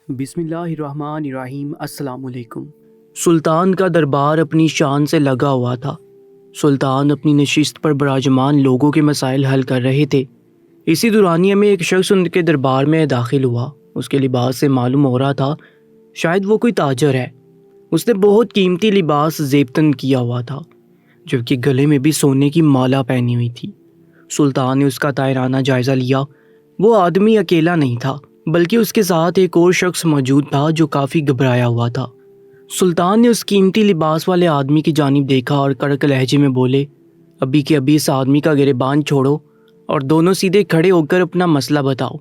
بسم اللہ الرحمن الرحیم۔ السلام علیکم۔ سلطان کا دربار اپنی شان سے لگا ہوا تھا۔ سلطان اپنی نشست پر براجمان لوگوں کے مسائل حل کر رہے تھے۔ اسی دورانیہ میں ایک شخص ان کے دربار میں داخل ہوا۔ اس کے لباس سے معلوم ہو رہا تھا شاید وہ کوئی تاجر ہے۔ اس نے بہت قیمتی لباس زیبتن کیا ہوا تھا، جبکہ گلے میں بھی سونے کی مالا پہنی ہوئی تھی۔ سلطان نے اس کا طاہرانہ جائزہ لیا۔ وہ آدمی اکیلا نہیں تھا، بلکہ اس کے ساتھ ایک اور شخص موجود تھا جو کافی گھبرایا ہوا تھا۔ سلطان نے اس قیمتی لباس والے آدمی کی جانب دیکھا اور کڑک لہجے میں بولے، ابھی کے ابھی اس آدمی کا گریبان چھوڑو اور دونوں سیدھے کھڑے ہو کر اپنا مسئلہ بتاؤ۔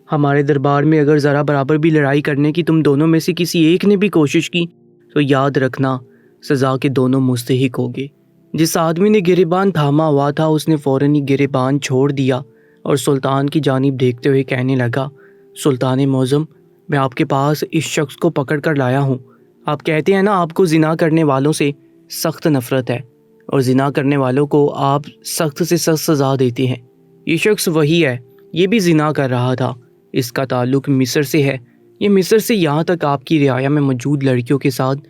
ہمارے دربار میں اگر ذرا برابر بھی لڑائی کرنے کی تم دونوں میں سے کسی ایک نے بھی کوشش کی تو یاد رکھنا سزا کے دونوں مستحق ہوگے۔ جس آدمی نے گریبان تھاما ہوا تھا اس نے فوراً ہی گریبان چھوڑ دیا اور سلطان کی جانب دیکھتے ہوئے کہنے لگا، سلطان معظم، میں آپ کے پاس اس شخص کو پکڑ کر لایا ہوں۔ آپ کہتے ہیں نا آپ کو زنا کرنے والوں سے سخت نفرت ہے، اور زنا کرنے والوں کو آپ سخت سے سخت سزا دیتے ہیں۔ یہ شخص وہی ہے، یہ بھی زنا کر رہا تھا۔ اس کا تعلق مصر سے ہے۔ یہ مصر سے یہاں تک آپ کی رعایا میں موجود لڑکیوں کے ساتھ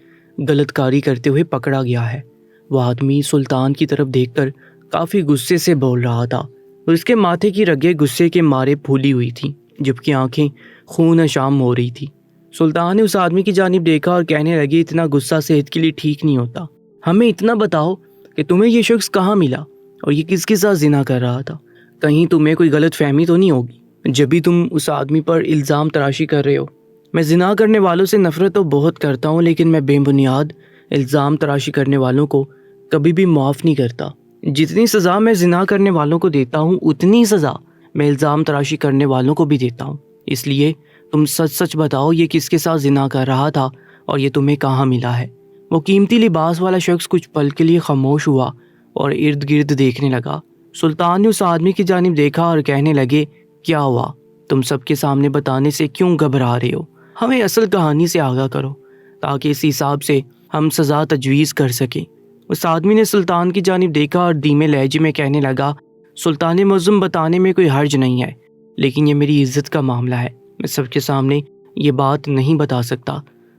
غلط کاری کرتے ہوئے پکڑا گیا ہے۔ وہ آدمی سلطان کی طرف دیکھ کر کافی غصے سے بول رہا تھا۔ اس کے ماتھے کی رگیں غصے کے مارے پھولی ہوئی تھیں، جبکہ آنکھیں خون اشام ہو رہی تھی۔ سلطان نے اس آدمی کی جانب دیکھا اور کہنے لگے، اتنا غصہ صحت کے لیے ٹھیک نہیں ہوتا۔ ہمیں اتنا بتاؤ کہ تمہیں یہ شخص کہاں ملا اور یہ کس کے ساتھ زنا کر رہا تھا؟ کہیں تمہیں کوئی غلط فہمی تو نہیں ہوگی جب بھی تم اس آدمی پر الزام تراشی کر رہے ہو؟ میں زنا کرنے والوں سے نفرت تو بہت کرتا ہوں، لیکن میں بے بنیاد الزام تراشی کرنے والوں کو کبھی بھی معاف نہیں کرتا۔ جتنی سزا میں زنا کرنے والوں کو دیتا ہوں اتنی سزا میں الزام تراشی کرنے والوں کو بھی دیتا ہوں۔ اس لیے تم سچ سچ بتاؤ یہ کس کے ساتھ زنا کر رہا تھا اور یہ تمہیں کہاں ملا ہے؟ وہ قیمتی لباس والا شخص کچھ پل کے لیے خاموش ہوا اور ارد گرد دیکھنے لگا۔ سلطان نے اس آدمی کی جانب دیکھا اور کہنے لگے، کیا ہوا؟ تم سب کے سامنے بتانے سے کیوں گھبرا رہے ہو؟ ہمیں اصل کہانی سے آگاہ کرو تاکہ اس حساب سے ہم سزا تجویز کر سکیں۔ اس آدمی نے سلطان کی جانب دیکھا اور دھیمے لہجے میں کہنے لگا، سلطان معظم، بتانے میں کوئی حرج نہیں ہے، لیکن یہ میری عزت کا معاملہ ہے، میں سب کے سامنے یہ بات نہیں بتا سکتا۔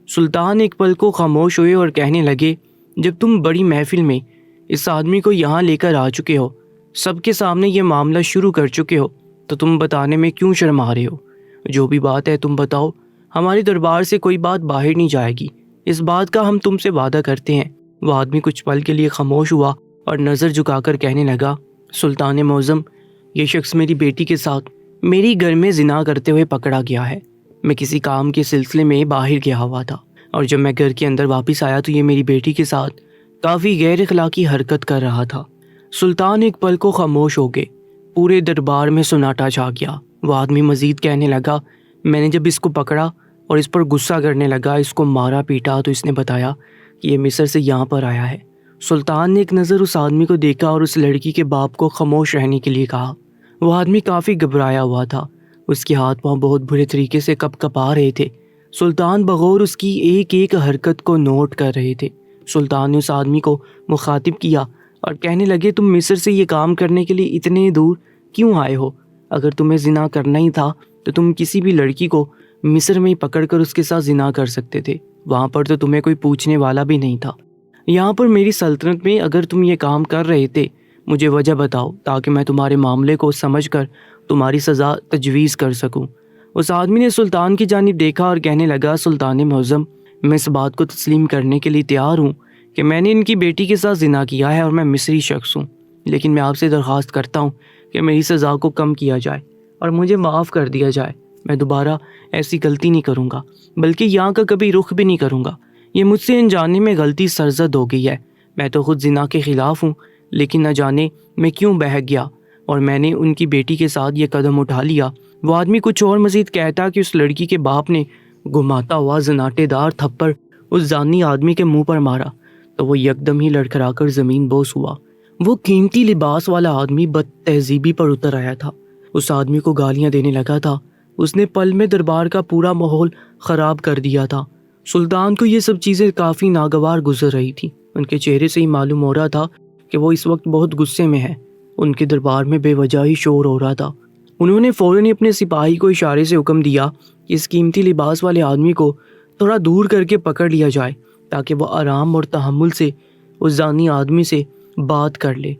سلطان ایک پل کو خاموش ہوئے اور کہنے لگے، جب تم بڑی محفل میں اس آدمی کو یہاں لے کر آ چکے ہو، سب کے سامنے یہ معاملہ شروع کر چکے ہو، تو تم بتانے میں کیوں شرما رہے ہو؟ جو بھی بات ہے تم بتاؤ، ہمارے دربار سے کوئی بات باہر نہیں جائے گی، اس بات کا ہم تم سے وعدہ کرتے ہیں۔ وہ آدمی کچھ پل کے لیے خاموش ہوا اور نظر جھکا کر کہنے لگا، سلطان معظم، یہ شخص میری بیٹی کے ساتھ میری گھر میں زنا کرتے ہوئے پکڑا گیا ہے۔ میں کسی کام کے سلسلے میں باہر گیا ہوا تھا، اور جب میں گھر کے اندر واپس آیا تو یہ میری بیٹی کے ساتھ کافی غیر اخلاقی حرکت کر رہا تھا۔ سلطان ایک پل کو خاموش ہو گئے۔ پورے دربار میں سناٹا چھا گیا۔ وہ آدمی مزید کہنے لگا، میں نے جب اس کو پکڑا اور اس پر غصہ کرنے لگا، اس کو مارا پیٹا، تو اس نے بتایا کہ یہ مصر سے یہاں پر آیا ہے۔ سلطان نے ایک نظر اس آدمی کو دیکھا اور اس لڑکی کے باپ کو خاموش رہنے کے لیے کہا۔ وہ آدمی کافی گھبرایا ہوا تھا، اس کے ہاتھ پاؤں بہت برے طریقے سے کپ کپا رہے تھے۔ سلطان بغور اس کی ایک ایک حرکت کو نوٹ کر رہے تھے۔ سلطان نے اس آدمی کو مخاطب کیا اور کہنے لگے، تم مصر سے یہ کام کرنے کے لیے اتنے دور کیوں آئے ہو؟ اگر تمہیں زنا کرنا ہی تھا تو تم کسی بھی لڑکی کو مصر میں ہی پکڑ کر اس کے ساتھ زنا کر سکتے تھے، وہاں پر تو تمہیں کوئی پوچھنے والا بھی نہیں تھا۔ یہاں پر میری سلطنت میں اگر تم یہ کام کر رہے تھے، مجھے وجہ بتاؤ تاکہ میں تمہارے معاملے کو سمجھ کر تمہاری سزا تجویز کر سکوں۔ اس آدمی نے سلطان کی جانب دیکھا اور کہنے لگا، سلطان معظم، میں اس بات کو تسلیم کرنے کے لیے تیار ہوں کہ میں نے ان کی بیٹی کے ساتھ زنا کیا ہے اور میں مصری شخص ہوں، لیکن میں آپ سے درخواست کرتا ہوں کہ میری سزا کو کم کیا جائے اور مجھے معاف کر دیا جائے۔ میں دوبارہ ایسی غلطی نہیں کروں گا، بلکہ یہاں کا کبھی رخ بھی نہیں کروں گا۔ یہ مجھ سے انجانے میں غلطی سرزد ہو گئی ہے۔ میں تو خود زنا کے خلاف ہوں، لیکن نہ جانے میں کیوں بہک گیا اور میں نے ان کی بیٹی کے ساتھ یہ قدم اٹھا لیا۔ وہ آدمی کچھ اور مزید کہتا کہ اس لڑکی کے باپ نے گھماتا ہوا زناٹے دار تھپڑ اس زانی آدمی کے منہ پر مارا تو وہ یکدم ہی لڑکھڑا کر زمین بوس ہوا۔ وہ قیمتی لباس والا آدمی بد تہذیبی پر اتر آیا تھا، اس آدمی کو گالیاں دینے لگا تھا۔ اس نے پل میں دربار کا پورا ماحول خراب کر دیا تھا۔ سلطان کو یہ سب چیزیں کافی ناگوار گزر رہی تھی۔ ان کے چہرے سے ہی معلوم ہو رہا تھا کہ وہ اس وقت بہت غصے میں ہیں۔ ان کے دربار میں بے وجہ ہی شور ہو رہا تھا۔ انہوں نے فوراً ہی اپنے سپاہی کو اشارے سے حکم دیا کہ اس قیمتی لباس والے آدمی کو تھوڑا دور کر کے پکڑ لیا جائے تاکہ وہ آرام اور تحمل سے اس زانی آدمی سے بات کر لے۔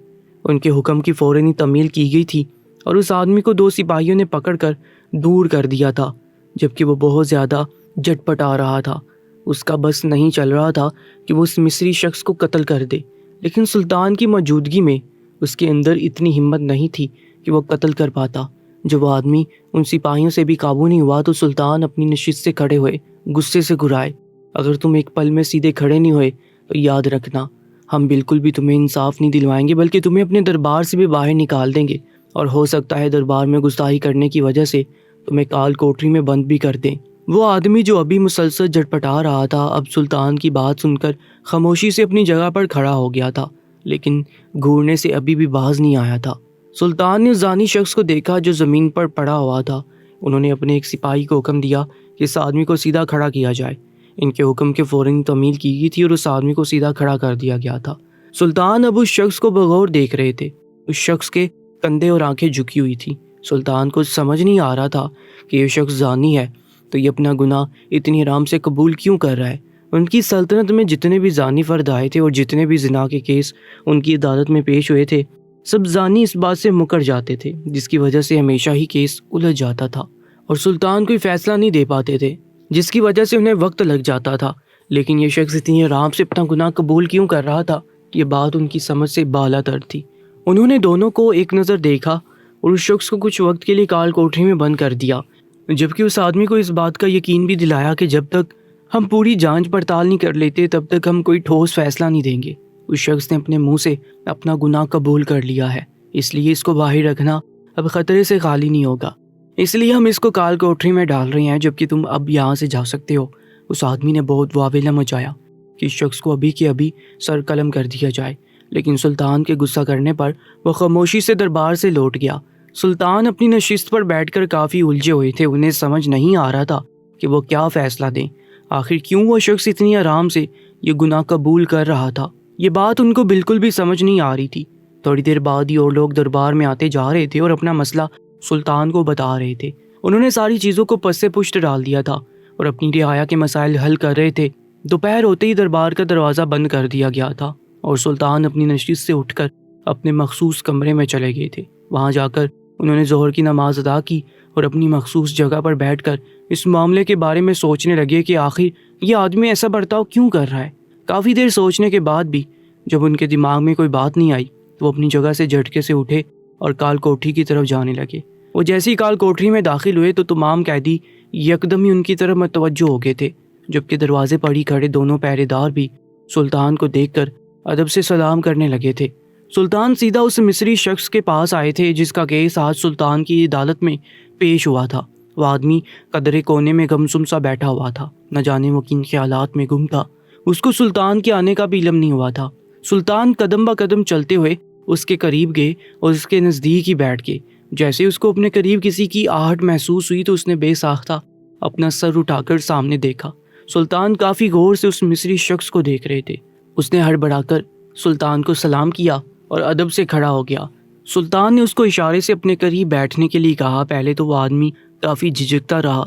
ان کے حکم کی فوراً ہی تعمیل کی گئی تھی اور اس آدمی کو 2 سپاہیوں نے پکڑ کر دور کر دیا تھا، جبکہ وہ بہت زیادہ جھٹپٹا رہا تھا۔ اس کا بس نہیں چل رہا تھا کہ وہ اس مصری شخص کو قتل کر دے، لیکن سلطان کی موجودگی میں اس کے اندر اتنی ہمت نہیں تھی کہ وہ قتل کر پاتا۔ جب وہ آدمی ان سپاہیوں سے بھی قابو نہیں ہوا تو سلطان اپنی نشست سے کھڑے ہوئے غصے سے گھرائے، اگر تم ایک پل میں سیدھے کھڑے نہیں ہوئے تو یاد رکھنا ہم بالکل بھی تمہیں انصاف نہیں دلوائیں گے، بلکہ تمہیں اپنے دربار سے بھی باہر نکال دیں گے، اور ہو سکتا ہے دربار میں گستاخی کرنے کی وجہ سے تمہیں کال کوٹری میں بند بھی کر دیں۔ وہ آدمی جو ابھی مسلسل جھٹپٹا رہا تھا اب سلطان کی بات سن کر خاموشی سے اپنی جگہ پر کھڑا ہو گیا تھا، لیکن گھورنے سے ابھی بھی باز نہیں آیا تھا۔ سلطان نے اس زانی شخص کو دیکھا جو زمین پر پڑا ہوا تھا۔ انہوں نے اپنے ایک سپاہی کو حکم دیا کہ اس آدمی کو سیدھا کھڑا کیا جائے۔ ان کے حکم کے فوراً تعمیل کی گئی تھی اور اس آدمی کو سیدھا کھڑا کر دیا گیا تھا۔ سلطان اب اس شخص کو بغور دیکھ رہے تھے۔ اس شخص کے کندھے اور آنکھیں جھکی ہوئی تھی۔ سلطان کو سمجھ نہیں آ رہا تھا کہ یہ شخص زانی ہے تو یہ اپنا گناہ اتنی آرام سے قبول کیوں کر رہا ہے۔ ان کی سلطنت میں جتنے بھی زانی فرد آئے تھے اور جتنے بھی زنا کے کیس ان کی عدالت میں پیش ہوئے تھے، سب زانی اس بات سے مکر جاتے تھے، جس کی وجہ سے ہمیشہ ہی کیس الجھ جاتا تھا اور سلطان کوئی فیصلہ نہیں دے پاتے تھے، جس کی وجہ سے انہیں وقت لگ جاتا تھا۔ لیکن یہ شخص اتنی آرام سے اپنا گناہ قبول کیوں کر رہا تھا، یہ بات ان کی سمجھ سے بالا تر تھی۔ انہوں نے دونوں کو ایک نظر دیکھا اور اس شخص کو کچھ وقت کے لیے کال کوٹری میں بند کر دیا، جبکہ اس آدمی کو اس بات کا یقین بھی دلایا کہ جب تک ہم پوری جانچ پڑتال نہیں کر لیتے تب تک ہم کوئی ٹھوس فیصلہ نہیں دیں گے۔ اس شخص نے اپنے منہ سے اپنا گناہ قبول کر لیا ہے، اس لیے اس کو باہر رکھنا اب خطرے سے خالی نہیں ہوگا، اس لیے ہم اس کو کال کوٹری میں ڈال رہے ہیں، جبکہ تم اب یہاں سے جا سکتے ہو۔ اس آدمی نے بہت واویلا مچایا کہ اس شخص کو ابھی کے ابھی سر قلم کر دیا جائے، لیکن سلطان کے غصہ کرنے پر وہ خاموشی سے دربار سے لوٹ گیا۔ سلطان اپنی نشست پر بیٹھ کر کافی الجھے ہوئے تھے، انہیں سمجھ نہیں آ رہا تھا کہ وہ کیا فیصلہ دیں۔ آخر کیوں وہ شخص اتنی آرام سے یہ گناہ قبول کر رہا تھا، یہ بات ان کو بالکل بھی سمجھ نہیں آ رہی تھی۔ تھوڑی دیر بعد ہی اور لوگ دربار میں آتے جا رہے تھے اور اپنا مسئلہ سلطان کو بتا رہے تھے۔ انہوں نے ساری چیزوں کو پس سے پشت ڈال دیا تھا اور اپنی رعایا کے مسائل حل کر رہے تھے۔ دوپہر ہوتے ہی دربار کا دروازہ بند کر دیا گیا تھا اور سلطان اپنی نشست سے اٹھ کر اپنے مخصوص کمرے میں چلے گئے تھے۔ وہاں جا کر انہوں نے ظہر کی نماز ادا کی اور اپنی مخصوص جگہ پر بیٹھ کر اس معاملے کے بارے میں سوچنے لگے کہ آخر یہ آدمی ایسا برتاؤ کیوں کر رہا ہے۔ کافی دیر سوچنے کے بعد بھی جب ان کے دماغ میں کوئی بات نہیں آئی تو وہ اپنی جگہ سے جھٹکے سے اٹھے اور کال کوٹری کی طرف جانے لگے۔ وہ جیسے ہی کال کوٹری میں داخل ہوئے تو تمام قیدی یکدم ہی ان کی طرف متوجہ ہو گئے تھے، جبکہ دروازے پر ہی کھڑے دونوں پہرے دار بھی سلطان کو دیکھ کر ادب سے سلام کرنے لگے تھے۔ سلطان سیدھا اس مصری شخص کے پاس آئے تھے جس کا کیس آج سلطان کی عدالت میں پیش ہوا تھا۔ وہ آدمی قدرے کونے میں گمسم سا بیٹھا ہوا تھا، نہ جانے وہ کن خیالات میں گم تھا۔ اس کو سلطان کے آنے کا بھی علم نہیں ہوا تھا۔ سلطان قدم با قدم چلتے ہوئے اس کے قریب گئے اور اس کے نزدیک ہی بیٹھ گئے۔ جیسے اس کو اپنے قریب کسی کی آہٹ محسوس ہوئی تو اس نے بے ساختہ اپنا سر اٹھا کر سامنے دیکھا۔ سلطان کافی غور سے اس مصری شخص کو دیکھ رہے تھے۔ اس نے ہڑبڑا کر سلطان کو سلام کیا اور ادب سے کھڑا ہو گیا۔ سلطان نے اس کو اشارے سے اپنے قریب بیٹھنے کے لیے کہا۔ پہلے تو وہ آدمی کافی جھجکتا رہا،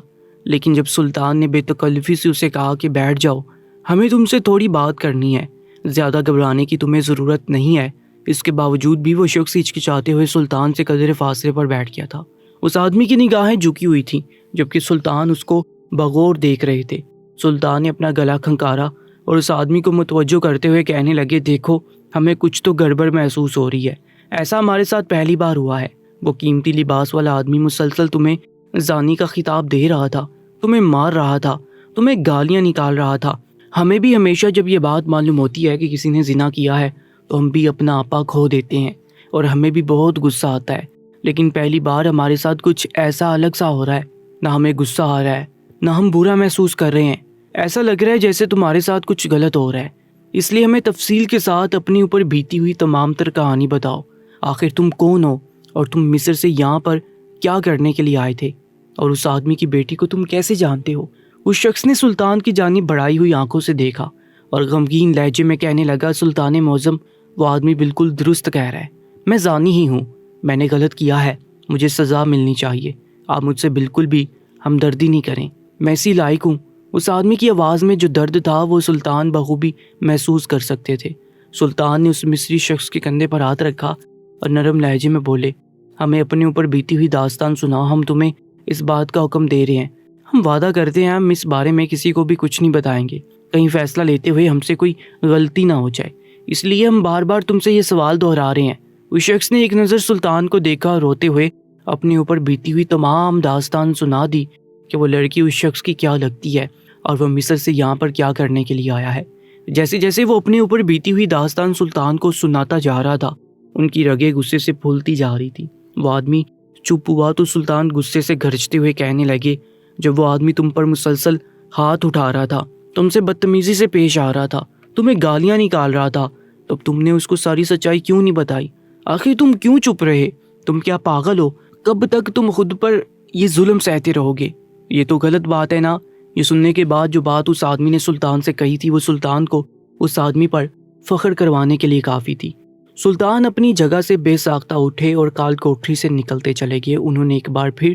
لیکن جب سلطان نے بے تکلفی سے اسے کہا کہ بیٹھ جاؤ، ہمیں تم سے تھوڑی بات کرنی ہے، زیادہ گھبرانے کی تمہیں ضرورت نہیں ہے، اس کے باوجود بھی وہ شخص ہچکچاتے ہوئے سلطان سے قدرے فاصلے پر بیٹھ گیا تھا۔ اس آدمی کی نگاہیں جھکی ہوئی تھیں جبکہ سلطان اس کو بغور دیکھ رہے تھے۔ سلطان نے اپنا گلا کھنکارا اور اس آدمی کو متوجہ کرتے ہوئے کہنے لگے، دیکھو ہمیں کچھ تو گڑبڑ محسوس ہو رہی ہے، ایسا ہمارے ساتھ پہلی بار ہوا ہے۔ وہ قیمتی لباس والا آدمی مسلسل تمہیں زانی کا خطاب دے رہا تھا، تمہیں مار رہا تھا، تمہیں گالیاں نکال رہا تھا۔ ہمیں بھی ہمیشہ جب یہ بات معلوم ہوتی ہے کہ کسی نے زنا کیا ہے تو ہم بھی اپنا آپا کھو دیتے ہیں اور ہمیں بھی بہت غصہ آتا ہے، لیکن پہلی بار ہمارے ساتھ کچھ ایسا الگ سا ہو رہا ہے، نہ ہمیں غصہ آ رہا ہے نہ ہم برا محسوس کر رہے ہیں، ایسا لگ رہا ہے جیسے تمہارے ساتھ کچھ غلط ہو رہا ہے۔ اس لیے ہمیں تفصیل کے ساتھ اپنی اوپر بیتی ہوئی تمام تر کہانی بتاؤ۔ آخر تم کون ہو اور تم مصر سے یہاں پر کیا کرنے کے لیے آئے تھے، اور اس آدمی کی بیٹی کو تم کیسے جانتے ہو؟ اس شخص نے سلطان کی جانب بڑھائی ہوئی آنکھوں سے دیکھا اور غمگین لہجے میں کہنے لگا، سلطان معظم، وہ آدمی بالکل درست کہہ رہا ہے، میں زانی ہی ہوں، میں نے غلط کیا ہے مجھے سزا ملنی چاہیے، آپ مجھ سے بالکل بھی ہمدردی نہیں کریں، میں اسی لائق ہوں۔ اس آدمی کی آواز میں جو درد تھا وہ سلطان بخوبی محسوس کر سکتے تھے۔ سلطان نے اس مصری شخص کے کندھے پر ہاتھ رکھا اور نرم لہجے میں بولے، ہمیں اپنے اوپر بیتی ہوئی داستان سناؤ، ہم تمہیں اس بات کا حکم دے رہے ہیں، ہم وعدہ کرتے ہیں ہم اس بارے میں کسی کو بھی کچھ نہیں بتائیں گے، کہیں فیصلہ لیتے ہوئے ہم سے کوئی غلطی نہ ہو جائے، اس لیے ہم بار بار تم سے یہ سوال دہرا رہے ہیں۔ اس شخص نے ایک نظر سلطان کو دیکھا اور روتے ہوئے اپنے اوپر بیتی ہوئی تمام داستان سنا دی کہ وہ لڑکی اس شخص کی کیا لگتی ہے اور وہ مصر سے یہاں پر کیا کرنے کے لیے آیا ہے۔ جیسے جیسے وہ اپنے اوپر بیتی ہوئی داستان سلطان کو سناتا جا رہا تھا، ان کی رگیں غصے سے پھولتی جا رہی تھی۔ وہ آدمی چپ ہوا تو سلطان غصے سے گرجتے ہوئے کہنے لگے، جب وہ آدمی تم پر مسلسل ہاتھ اٹھا رہا تھا، تم سے بدتمیزی سے پیش آ رہا تھا، تمہیں گالیاں نکال رہا تھا، تب تم نے اس کو ساری سچائی کیوں نہیں بتائی؟ آخر تم کیوں چپ رہے؟ تم کیا پاگل ہو؟ کب تک تم خود پر یہ ظلم سہتے رہو گے؟ یہ تو غلط بات ہے نا۔ یہ سننے کے بعد جو بات اس آدمی نے سلطان سے کہی تھی وہ سلطان کو اس آدمی پر فخر کروانے کے لیے کافی تھی۔ سلطان اپنی جگہ سے بے ساختہ اٹھے اور کال کوٹری سے نکلتے چلے گئے۔ انہوں نے ایک بار پھر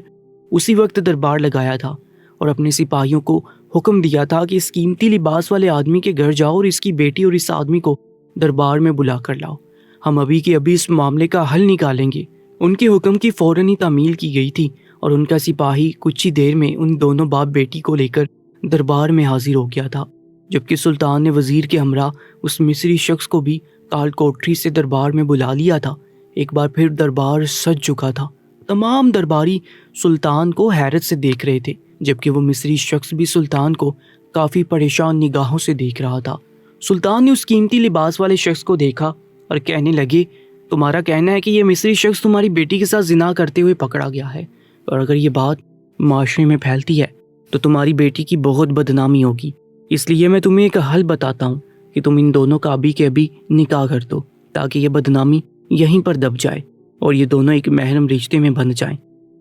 اسی وقت دربار لگایا تھا اور اپنے سپاہیوں کو حکم دیا تھا کہ اس قیمتی لباس والے آدمی کے گھر جاؤ اور اس کی بیٹی اور اس آدمی کو دربار میں بلا کر لاؤ، ہم ابھی کے ابھی اس معاملے کا حل نکالیں گے۔ ان کے حکم کی فوراً ہی تعمیل کی گئی تھی اور ان کا سپاہی کچھ ہی دیر میں ان دونوں باپ بیٹی کو لے کر دربار میں حاضر ہو گیا تھا، جبکہ سلطان نے وزیر کے ہمراہ اس مصری شخص کو بھی کال کوٹری سے دربار میں بلا لیا تھا۔ ایک بار پھر دربار سج چکا تھا، تمام درباری سلطان کو حیرت سے دیکھ رہے تھے، جبکہ وہ مصری شخص بھی سلطان کو کافی پریشان نگاہوں سے دیکھ رہا تھا۔ سلطان نے اس قیمتی لباس والے شخص کو دیکھا اور کہنے لگے، تمہارا کہنا ہے کہ یہ مصری شخص تمہاری بیٹی کے ساتھ زنا کرتے ہوئے پکڑا گیا ہے، اور اگر یہ بات معاشرے میں پھیلتی ہے تو تمہاری بیٹی کی بہت بدنامی ہوگی، اس لیے میں تمہیں ایک حل بتاتا ہوں کہ تم ان دونوں کا ابھی کے ابھی نکاح کر دو تاکہ یہ بدنامی یہیں پر دب جائے اور یہ دونوں ایک محرم رشتے میں بندھ جائیں۔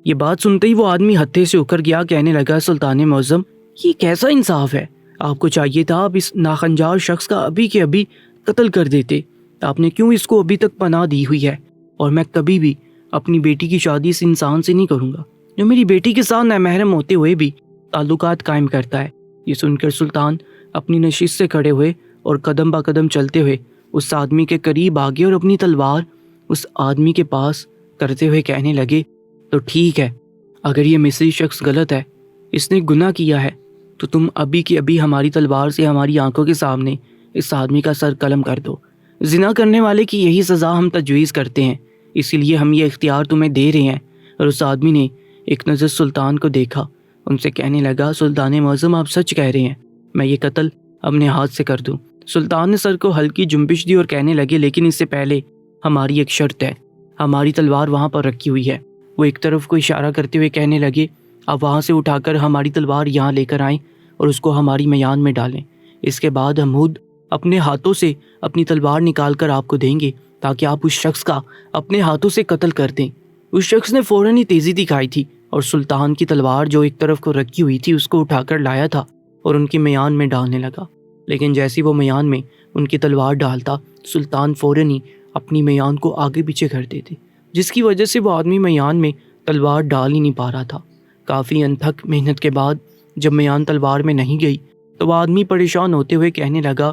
یہ بات سنتے ہی وہ آدمی ہتھے سے اکھڑ گیا، کہنے لگا، سلطان معظم، یہ کیسا انصاف ہے؟ آپ کو چاہیے تھا آپ اس ناخنجار شخص کا ابھی کے ابھی قتل کر دیتے، آپ نے کیوں اس کو ابھی تک پناہ دی ہوئی ہے؟ اور میں کبھی بھی اپنی بیٹی کی شادی اس انسان سے نہیں کروں گا جو میری بیٹی کے ساتھ نامحرم ہوتے ہوئے بھی تعلقات قائم کرتا ہے۔ یہ سن کر سلطان اپنی نشست سے کھڑے ہوئے اور قدم با قدم چلتے ہوئے اس آدمی کے قریب آگے اور اپنی تلوار اس آدمی کے پاس کرتے ہوئے کہنے لگے، تو ٹھیک ہے، اگر یہ مصری شخص غلط ہے، اس نے گناہ کیا ہے، تو تم ابھی کے ابھی ہماری تلوار سے ہماری آنکھوں کے سامنے اس آدمی کا سر قلم کر دو۔ زنا کرنے والے کی یہی سزا ہم تجویز کرتے ہیں، اسی لیے ہم یہ اختیار تمہیں دے رہے ہیں۔ اور اس آدمی نے ایک نظر سلطان کو دیکھا، ان سے کہنے لگا، سلطان معظم، آپ سچ کہہ رہے ہیں، میں یہ قتل اپنے ہاتھ سے کر دوں۔ سلطان نے سر کو ہلکی جنبش دی اور کہنے لگے، لیکن اس سے پہلے ہماری ایک شرط ہے، ہماری تلوار وہاں پر رکھی ہوئی ہے۔ وہ ایک طرف کو اشارہ کرتے ہوئے کہنے لگے، آپ وہاں سے اٹھا کر ہماری تلوار یہاں لے کر آئیں اور اس کو ہماری میان میں ڈالیں، اس کے بعد ہم خود اپنے ہاتھوں سے اپنی تلوار نکال کر آپ کو دیں گے تاکہ آپ اس شخص کا اپنے ہاتھوں سے قتل کر دیں۔ اس شخص نے فوراً ہی تیزی دکھائی تھی اور سلطان کی تلوار جو ایک طرف کو رکھی ہوئی تھی اس کو اٹھا کر لایا تھا اور ان کی میان میں ڈالنے لگا، لیکن جیسی وہ میان میں ان کی تلوار ڈالتا، سلطان فوراً ہی اپنی میان کو آگے پیچھے کر دیتے، جس کی وجہ سے وہ آدمی میان میں تلوار ڈال ہی نہیں پا رہا تھا۔ کافی انتھک محنت کے بعد جب میان تلوار میں نہیں گئی تو وہ آدمی پریشان ہوتے ہوئے کہنے لگا،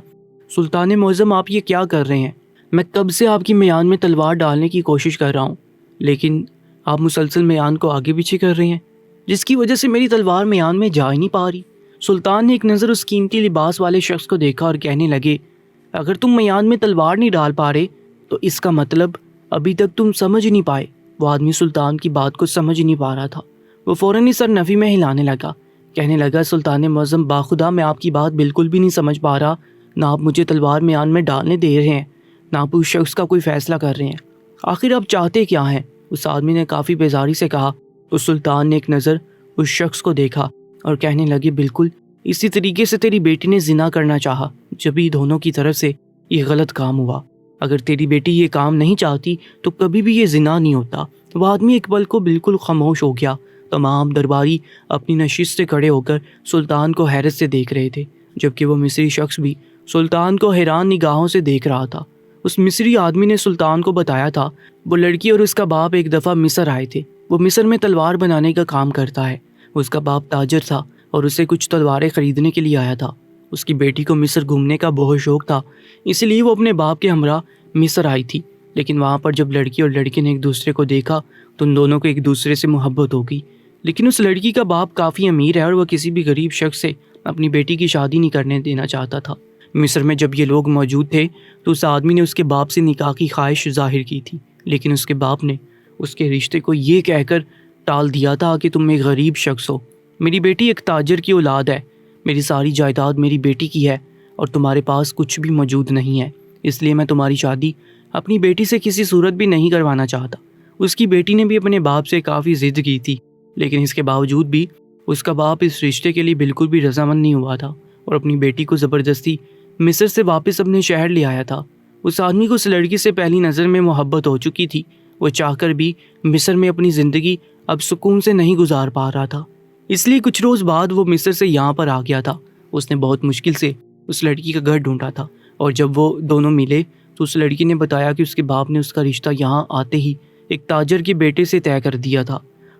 سلطان معظم، آپ یہ کیا کر رہے ہیں؟ میں کب سے آپ کی میان میں تلوار ڈالنے کی کوشش کر رہا ہوں، لیکن آپ مسلسل میان کو آگے پیچھے کر رہے ہیں، جس کی وجہ سے میری تلوار میان میں جا ہی نہیں پا رہی۔ سلطان نے ایک نظر اس قیمتی لباس والے شخص کو دیکھا اور کہنے لگے، اگر تم میان میں تلوار نہیں ڈال پا رہے تو اس کا مطلب ابھی تک تم سمجھ نہیں پائے۔ وہ آدمی سلطان کی بات کو سمجھ نہیں پا رہا تھا، وہ فوراً ہی سر نفی میں ہلانے لگا، کہنے لگا، سلطان معظم، باخدا میں آپ کی بات بالکل بھی نہیں سمجھ پا رہا، نہ آپ مجھے تلوار میان میں ڈالنے دے رہے ہیں، نہ آپ اس شخص کا کوئی فیصلہ کر رہے ہیں، آخر آپ چاہتے کیا ہیں؟ اس آدمی نے کافی بیزاری سے کہا۔ تو سلطان نے ایک نظر اس شخص کو دیکھا اور کہنے لگے، بالکل اسی طریقے سے تیری بیٹی نے زنا کرنا چاہا، جب ہی دونوں کی طرف سے یہ غلط کام ہوا، اگر تیری بیٹی یہ کام نہیں چاہتی تو کبھی بھی یہ زنا نہیں ہوتا۔ وہ آدمی ایک پل کو بالکل خاموش ہو گیا۔ تمام درباری اپنی نشست سے کھڑے ہو کر سلطان کو حیرت سے دیکھ رہے تھے، جبکہ وہ مصری شخص بھی سلطان کو حیران نگاہوں سے دیکھ رہا تھا۔ اس مصری آدمی نے سلطان کو بتایا تھا وہ لڑکی اور اس کا باپ ایک دفعہ مصر آئے تھے، وہ مصر میں تلوار بنانے کا کام کرتا ہے۔ اس کا باپ تاجر تھا اور اسے کچھ تلواریں خریدنے کے لیے آیا تھا۔ اس کی بیٹی کو مصر گھومنے کا بہت شوق تھا، اس لیے وہ اپنے باپ کے ہمراہ مصر آئی تھی۔ لیکن وہاں پر جب لڑکی اور لڑکے نے ایک دوسرے کو دیکھا تو ان دونوں کو ایک دوسرے سے محبت ہو گئی۔ لیکن اس لڑکی کا باپ کافی امیر ہے اور وہ کسی بھی غریب شخص سے اپنی بیٹی کی شادی نہیں کرنے دینا چاہتا تھا۔ مصر میں جب یہ لوگ موجود تھے تو اس آدمی نے اس کے باپ سے نکاح کی خواہش ظاہر کی تھی، لیکن اس کے باپ نے اس کے رشتے کو یہ کہہ کر ٹال دیا تھا کہ تم ایک غریب شخص ہو، میری بیٹی ایک تاجر کی اولاد ہے، میری ساری جائیداد میری بیٹی کی ہے اور تمہارے پاس کچھ بھی موجود نہیں ہے، اس لیے میں تمہاری شادی اپنی بیٹی سے کسی صورت بھی نہیں کروانا چاہتا۔ اس کی بیٹی نے بھی اپنے باپ سے کافی ضد کی تھی، لیکن اس کے باوجود بھی اس کا باپ اس رشتے کے لیے بالکل بھی رضامند نہیں ہوا تھا اور اپنی بیٹی کو زبردستی مصر سے واپس اپنے شہر لے آیا تھا۔ اس آدمی کو اس لڑکی سے پہلی نظر میں محبت ہو چکی تھی، وہ چاہ کر بھی مصر میں اپنی زندگی اب سکون سے نہیں گزار پا رہا تھا، اس لیے کچھ روز بعد وہ مصر سے یہاں پر آ گیا تھا۔ اس نے بہت مشکل سے اس لڑکی کا گھر ڈھونڈا تھا اور جب وہ دونوں ملے تو اس لڑکی نے بتایا کہ اس کے باپ نے اس کا رشتہ یہاں آتے ہی ایک تاجر کے بیٹے سے طے کر دیا تھا۔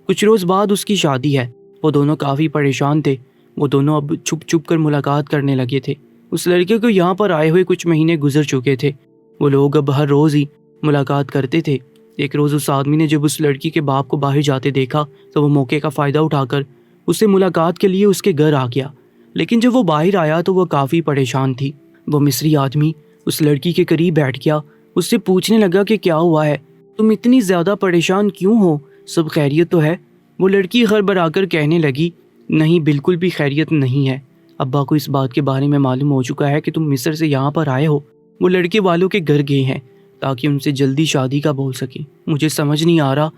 کچھ روز بعد اس کی شادی ہے۔ وہ دونوں کافی پریشان تھے، وہ دونوں اب چھپ چھپ کر ملاقات کرنے لگے تھے۔ اس لڑکے کو یہاں پر آئے ہوئے کچھ مہینے گزر چکے تھے، وہ لوگ اب ہر روز ہی ملاقات کرتے تھے۔ ایک روز اس آدمی نے جب اس لڑکی کے باپ کو باہر جاتے دیکھا تو وہ موقع کا فائدہ اٹھا کر اسے ملاقات کے لیے اس کے گھر آ گیا، لیکن جب وہ باہر آیا تو وہ کافی پریشان تھی۔ وہ مصری آدمی اس لڑکی کے قریب بیٹھ گیا، اس سے پوچھنے لگا کہ کیا ہوا ہے، تم اتنی زیادہ پریشان کیوں ہو، سب خیریت تو ہے؟ وہ لڑکی ہڑبڑا کر کہنے لگی، نہیں بالکل بھی خیریت نہیں ہے، ابا کو اس بات کے بارے میں معلوم ہو چکا ہے کہ تم مصر سے یہاں پر آئے ہو، وہ لڑکے والوں کے گھر گئے ہیں تاکہ ان سے جلدی شادی کا بول سکیں۔ مجھے سمجھ نہیں آ رہا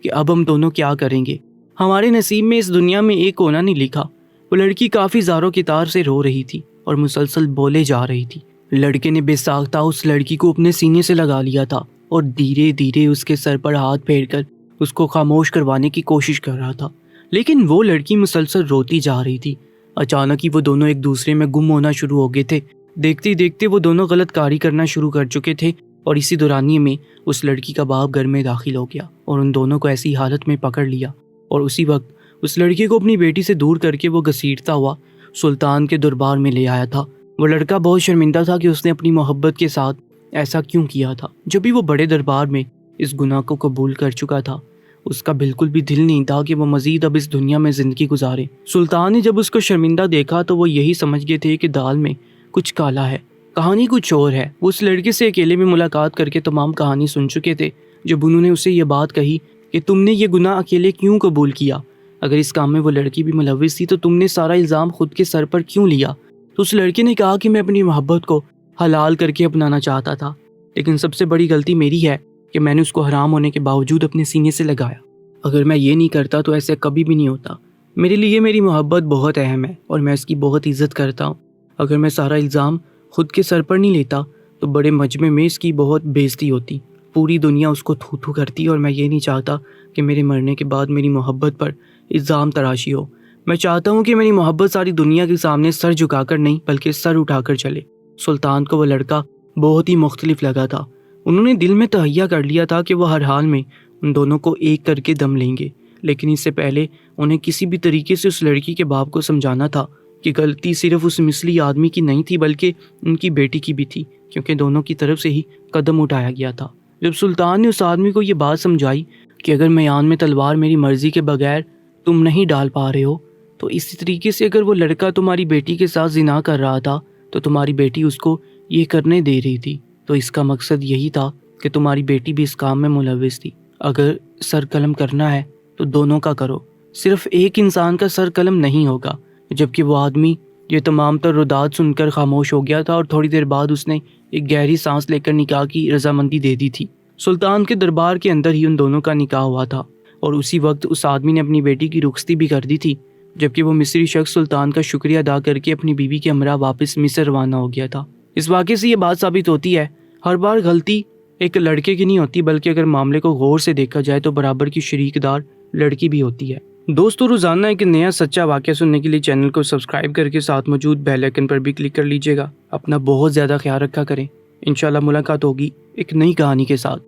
کہ اب ہم دونوں کیا کریں گے، ہمارے نصیب میں اس دنیا میں ایک ہونا نہیں لکھا۔ وہ لڑکی کافی زاروں کی تار سے رو رہی تھی اور مسلسل بولے جا رہی تھی۔ لڑکے نے بے ساختہ اس لڑکی کو اپنے سینے سے لگا لیا تھا اور دھیرے دھیرے اس کے سر پر ہاتھ پھیر کر اس کو خاموش کروانے کی کوشش کر رہا تھا، لیکن وہ لڑکی مسلسل روتی جا رہی تھی۔ اچانک ہی وہ دونوں ایک دوسرے میں گم ہونا شروع ہو گئے تھے۔ دیکھتے دیکھتے وہ دونوں غلط کاری کرنا شروع کر چکے تھے اور اسی دورانیے میں اس لڑکی کا باپ گھر میں داخل ہو گیا اور ان دونوں کو ایسی حالت میں پکڑ لیا، اور اسی وقت اس لڑکی کو اپنی بیٹی سے دور کر کے وہ گھسیٹتا ہوا سلطان کے دربار میں لے آیا تھا۔ وہ لڑکا بہت شرمندہ تھا کہ اس نے اپنی محبت کے ساتھ ایسا کیوں کیا تھا، جب بھی وہ بڑے دربار میں اس گناہ کو قبول کر چکا تھا۔ اس کا بالکل بھی دل نہیں تھا کہ وہ مزید اب اس دنیا میں زندگی گزارے۔ سلطان نے جب اس کو شرمندہ دیکھا تو وہ یہی سمجھ گئے تھے کہ دال میں کچھ کالا ہے، کہانی کچھ اور ہے۔ وہ اس لڑکے سے اکیلے میں ملاقات کر کے تمام کہانی سن چکے تھے، جب انہوں نے اسے یہ بات کہی کہ تم نے یہ گناہ اکیلے کیوں قبول کیا، اگر اس کام میں وہ لڑکی بھی ملوث تھی تو تم نے سارا الزام خود کے سر پر کیوں لیا؟ تو اس لڑکے نے کہا کہ میں اپنی محبت کو حلال کر کے اپنانا چاہتا تھا، لیکن سب سے بڑی غلطی میری ہے کہ میں نے اس کو حرام ہونے کے باوجود اپنے سینے سے لگایا۔ اگر میں یہ نہیں کرتا تو ایسے کبھی بھی نہیں ہوتا۔ میرے لیے میری محبت بہت اہم ہے اور میں اس کی بہت عزت کرتا ہوں۔ اگر میں سارا الزام خود کے سر پر نہیں لیتا تو بڑے مجمع میں اس کی بہت بےعزتی ہوتی، پوری دنیا اس کو تھو تھو کرتی، اور میں یہ نہیں چاہتا کہ میرے مرنے کے بعد میری محبت پر الزام تراشی ہو۔ میں چاہتا ہوں کہ میری محبت ساری دنیا کے سامنے سر جھکا کر نہیں بلکہ سر اٹھا کر چلے۔ سلطان کو وہ لڑکا بہت ہی مختلف لگا تھا۔ انہوں نے دل میں تہیہ کر لیا تھا کہ وہ ہر حال میں ان دونوں کو ایک کر کے دم لیں گے، لیکن اس سے پہلے انہیں کسی بھی طریقے سے اس لڑکی کے باپ کو سمجھانا تھا کہ غلطی صرف اس مثلی آدمی کی نہیں تھی بلکہ ان کی بیٹی کی بھی تھی، کیونکہ دونوں کی طرف سے ہی قدم اٹھایا گیا تھا۔ جب سلطان نے اس آدمی کو یہ بات سمجھائی کہ اگر میان میں تلوار میری مرضی کے بغیر تم نہیں ڈال پا رہے ہو تو اسی طریقے سے اگر وہ لڑکا تمہاری بیٹی کے ساتھ زنا کر رہا تھا تو تمہاری بیٹی اس کو یہ کرنے دے رہی تھی، تو اس کا مقصد یہی تھا کہ تمہاری بیٹی بھی اس کام میں ملوث تھی۔ اگر سر قلم کرنا ہے تو دونوں کا کرو، صرف ایک انسان کا سر قلم نہیں ہوگا۔ جبکہ وہ آدمی یہ تمام تر رداد سن کر خاموش ہو گیا تھا اور تھوڑی دیر بعد اس نے ایک گہری سانس لے کر نکاح کی رضامندی دے دی تھی۔ سلطان کے دربار کے اندر ہی ان دونوں کا نکاح ہوا تھا اور اسی وقت اس آدمی نے اپنی بیٹی کی رخصتی بھی کر دی تھی، جبکہ وہ مصری شخص سلطان کا شکریہ ادا کر کے اپنی بیوی کے ہمراہ واپس مصر روانہ ہو گیا تھا۔ اس واقعے سے یہ بات ثابت ہوتی ہے ہر بار غلطی ایک لڑکے کی نہیں ہوتی، بلکہ اگر معاملے کو غور سے دیکھا جائے تو برابر کی شریک دار لڑکی بھی ہوتی ہے۔ دوستو، روزانہ ایک نیا سچا واقعہ سننے کے لیے چینل کو سبسکرائب کر کے ساتھ موجود بیل آئیکن پر بھی کلک کر لیجیے گا۔ اپنا بہت زیادہ خیال رکھا کریں۔ انشاءاللہ ملاقات ہوگی ایک نئی کہانی کے ساتھ۔